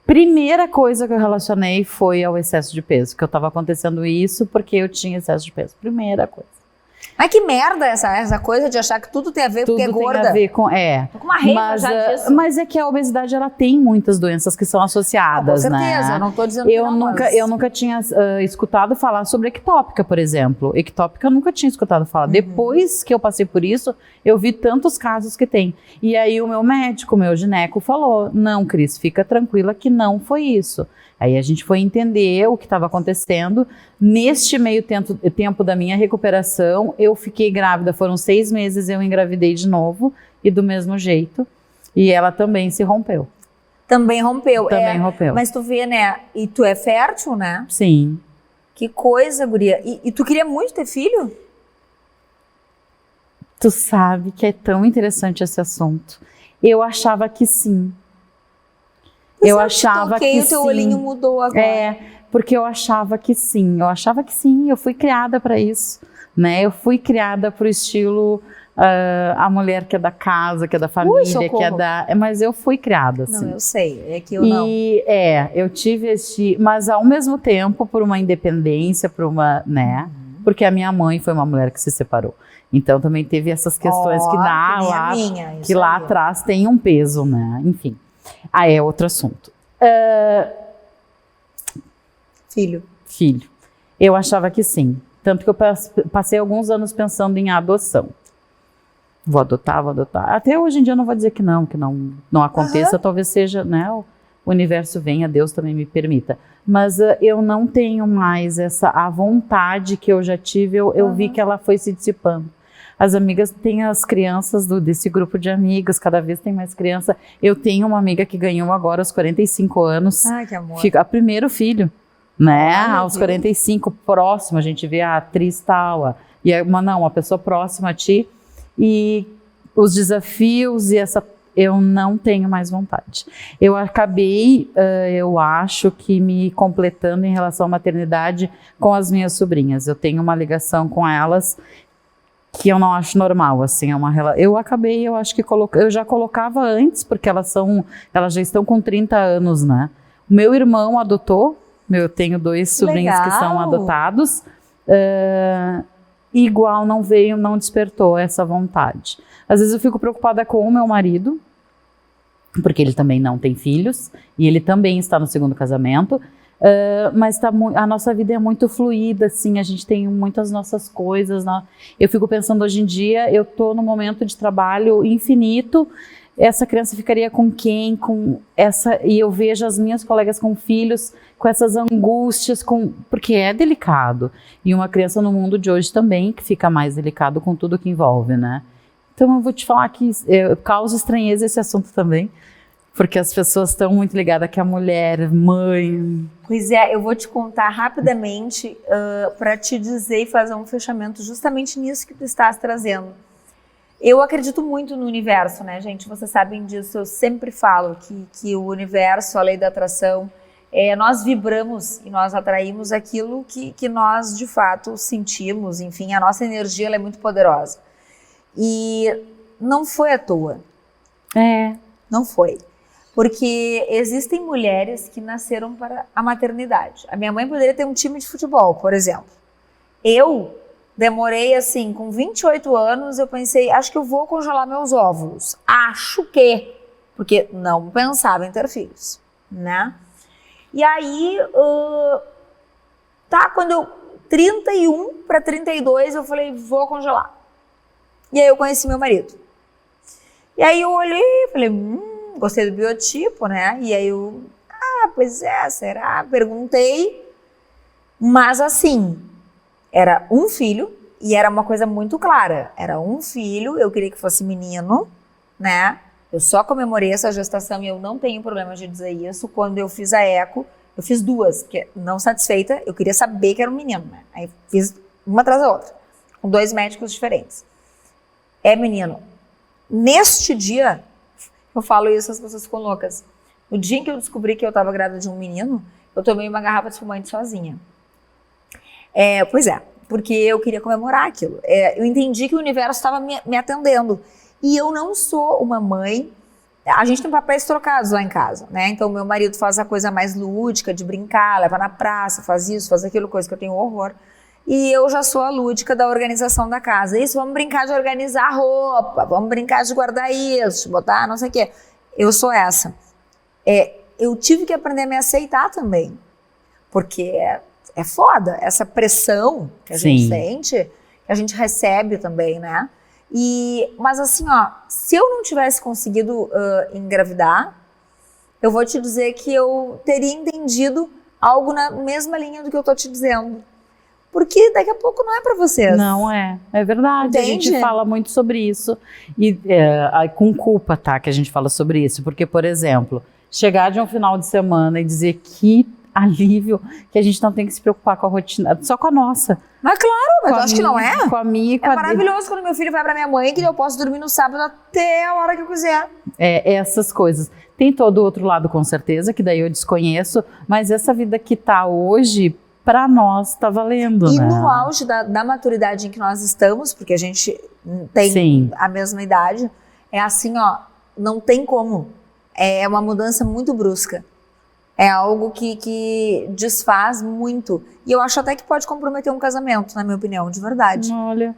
Primeira coisa que eu relacionei foi ao excesso de peso, que eu estava acontecendo isso porque eu tinha excesso de peso. Primeira coisa. Mas que merda essa coisa de achar que tudo tem a ver porque é gorda. Tudo tem a ver com... Tô com uma raiva já disso. Mas é que a obesidade, ela tem muitas doenças que são associadas, com certeza, né? Eu não tô dizendo que não, Eu nunca tinha escutado falar sobre ectópica, por exemplo. Ectópica eu nunca tinha escutado falar. Depois que eu passei por isso, eu vi tantos casos que tem. E aí o meu médico, o meu gineco falou, não, Cris, fica tranquila que não foi isso. Aí a gente foi entender o que estava acontecendo. Neste meio tempo da minha recuperação, eu fiquei grávida. Foram 6 meses, eu engravidei de novo e do mesmo jeito. E ela também se rompeu. Também rompeu. Também rompeu. Mas tu vê, né? E tu é fértil, né? Sim. Que coisa, guria. E tu queria muito ter filho? Tu sabe que é tão interessante esse assunto. Eu achava que sim. Eu achava que sim. O teu olhinho mudou agora. Porque eu achava que sim. Eu fui criada para isso, né? Eu fui criada pro estilo a mulher que é da casa, que é da família, que é da... Mas eu fui criada assim. Não, eu sei. É que eu não. Eu tive mas ao mesmo tempo por uma independência, por uma, né? Porque a minha mãe foi uma mulher que se separou. Então também teve essas questões que lá atrás tem um peso, né? Enfim. É outro assunto. Filho. Eu achava que sim. Tanto que eu passei alguns anos pensando em adoção. Vou adotar. Até hoje em dia eu não vou dizer que não aconteça. Talvez seja, né? O universo venha, Deus também me permita. Mas eu não tenho mais a vontade que eu já tive. Eu vi que ela foi se dissipando. As amigas têm as crianças desse grupo de amigas, cada vez tem mais criança. Eu tenho uma amiga que ganhou agora aos 45 anos. Ai, que amor. A primeiro filho, né? Aos 45, próximo, a gente vê a atriz tal. E uma pessoa próxima a ti. E os desafios e eu não tenho mais vontade. Eu acabei, eu acho que me completando em relação à maternidade com as minhas sobrinhas. Eu tenho uma ligação com elas que eu não acho normal, assim, eu acho que eu já colocava antes, porque elas já estão com 30 anos, né? O meu irmão adotou, eu tenho 2 sobrinhos que são adotados, igual não despertou essa vontade. Às vezes eu fico preocupada com o meu marido, porque ele também não tem filhos, e ele também está no segundo casamento, mas a nossa vida é muito fluida, assim, a gente tem muitas nossas coisas. Eu fico pensando hoje em dia, eu estou num momento de trabalho infinito, essa criança ficaria com quem? E eu vejo as minhas colegas com filhos, com essas angústias, porque é delicado. E uma criança no mundo de hoje também, que fica mais delicado com tudo que envolve, né? Então eu vou te falar que causa estranheza esse assunto também, porque as pessoas estão muito ligadas que a mulher, mãe... Pois é, eu vou te contar rapidamente para te dizer e fazer um fechamento justamente nisso que tu estás trazendo. Eu acredito muito no universo, né, gente? Vocês sabem disso, eu sempre falo que o universo, a lei da atração, nós vibramos e nós atraímos aquilo que nós, de fato, sentimos. Enfim, a nossa energia ela é muito poderosa. E não foi à toa. Não foi. Porque existem mulheres que nasceram para a maternidade. A minha mãe poderia ter um time de futebol, por exemplo. Eu demorei assim, com 28 anos, eu pensei, acho que eu vou congelar meus óvulos. Acho que. Porque não pensava em ter filhos, né? E aí, quando eu, 31 para 32, eu falei, vou congelar. E aí eu conheci meu marido. E aí eu olhei e falei, gostei do biotipo, né? E aí eu, pois é, será? Perguntei. Mas assim, era um filho e era uma coisa muito clara. Era um filho, eu queria que fosse menino, né? Eu só comemorei essa gestação e eu não tenho problema de dizer isso. Quando eu fiz a eco, eu fiz duas, porque não satisfeita, eu queria saber que era um menino, né? Aí fiz uma atrás da outra, com 2 médicos diferentes. É menino. Neste dia, eu falo isso, as pessoas ficam loucas. No dia em que eu descobri que eu estava grávida de um menino, eu tomei uma garrafa de espumante sozinha. Pois é, porque eu queria comemorar aquilo. Eu entendi que o universo estava me atendendo. E eu não sou uma mãe... A gente tem papéis trocados lá em casa, né? Então, meu marido faz a coisa mais lúdica, de brincar, leva na praça, faz isso, faz aquilo, coisa que eu tenho horror. E eu já sou a lúdica da organização da casa. Isso, vamos brincar de organizar a roupa, vamos brincar de guardar isso, botar não sei o quê. Eu sou essa. Eu tive que aprender a me aceitar também. Porque é foda essa pressão que a gente sente, que a gente recebe também, né? Mas assim, se eu não tivesse conseguido engravidar, eu vou te dizer que eu teria entendido algo na mesma linha do que eu tô te dizendo. Porque daqui a pouco não é para vocês. Não é verdade. Entende? A gente fala muito sobre isso e com culpa, tá, que a gente fala sobre isso. Porque, por exemplo, chegar de um final de semana e dizer que alívio, que a gente não tem que se preocupar com a rotina, só com a nossa. Mas claro, mas eu acho que não é. Com a minha e com a maravilhoso quando meu filho vai pra minha mãe, que eu posso dormir no sábado até a hora que eu quiser. Essas coisas. Tem todo o outro lado, com certeza, que daí eu desconheço, mas essa vida que tá hoje, pra nós, tá valendo, né? E né? no auge da maturidade em que nós estamos, porque a gente tem a mesma idade, é assim, não tem como. É uma mudança muito brusca. É algo que desfaz muito. E eu acho até que pode comprometer um casamento, na minha opinião, de verdade. Olha,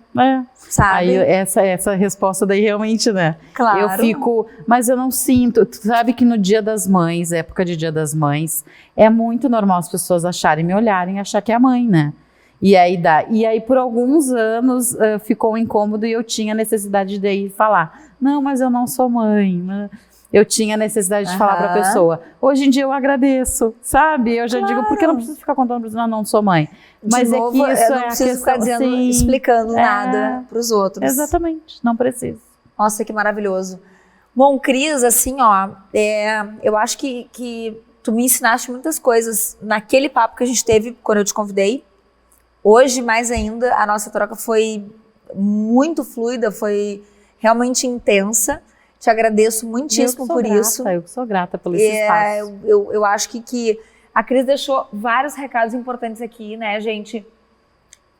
sabe? Aí essa resposta daí realmente, né? Claro. Eu fico, mas eu não sinto. Tu sabe que no Dia das Mães, época de Dia das Mães, é muito normal as pessoas me olharem e achar que é a mãe, né? E aí por alguns anos ficou um incômodo e eu tinha necessidade de ir falar, não, mas eu não sou mãe, né? Eu tinha necessidade de falar para a pessoa. Hoje em dia eu agradeço, sabe? Eu já digo, porque eu não preciso ficar contando para não sou mãe. Mas de novo, é que isso eu não preciso ficar dizendo, explicando nada para os outros. Exatamente, não preciso. Nossa, que maravilhoso. Bom, Cris, assim, eu acho que tu me ensinaste muitas coisas naquele papo que a gente teve quando eu te convidei. Hoje, mais ainda, a nossa troca foi muito fluida, foi realmente intensa. Te agradeço muitíssimo por isso. Eu que sou grata pelo esse espaço. Eu acho que a Cris deixou vários recados importantes aqui, né, gente?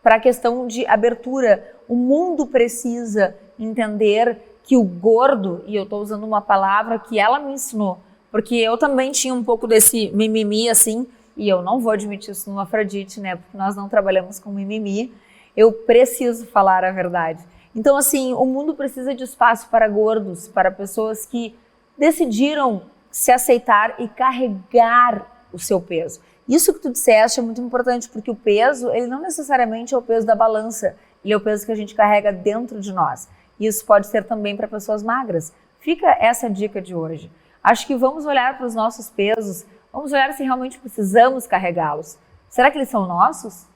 Para a questão de abertura. O mundo precisa entender que o gordo, e eu estou usando uma palavra que ela me ensinou, porque eu também tinha um pouco desse mimimi, assim, e eu não vou admitir isso no Afrodite, né? Porque nós não trabalhamos com mimimi. Eu preciso falar a verdade. Então, assim, o mundo precisa de espaço para gordos, para pessoas que decidiram se aceitar e carregar o seu peso. Isso que tu disseste é muito importante, porque o peso, ele não necessariamente é o peso da balança, ele é o peso que a gente carrega dentro de nós. Isso pode ser também para pessoas magras. Fica essa dica de hoje. Acho que vamos olhar para os nossos pesos, vamos olhar se realmente precisamos carregá-los. Será que eles são nossos?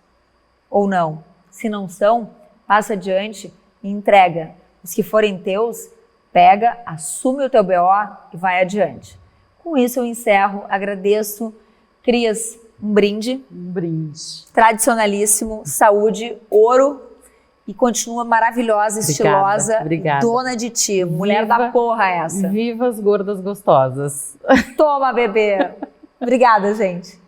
Ou não? Se não são, passa adiante e entrega. Os que forem teus, pega, assume o teu BO e vai adiante. Com isso eu encerro, agradeço. Cris, um brinde. Um brinde. Tradicionalíssimo, saúde, ouro e continua maravilhosa, estilosa, obrigada. dona de ti, mulher da porra essa. Viva as gordas gostosas. Toma, bebê. Obrigada, gente.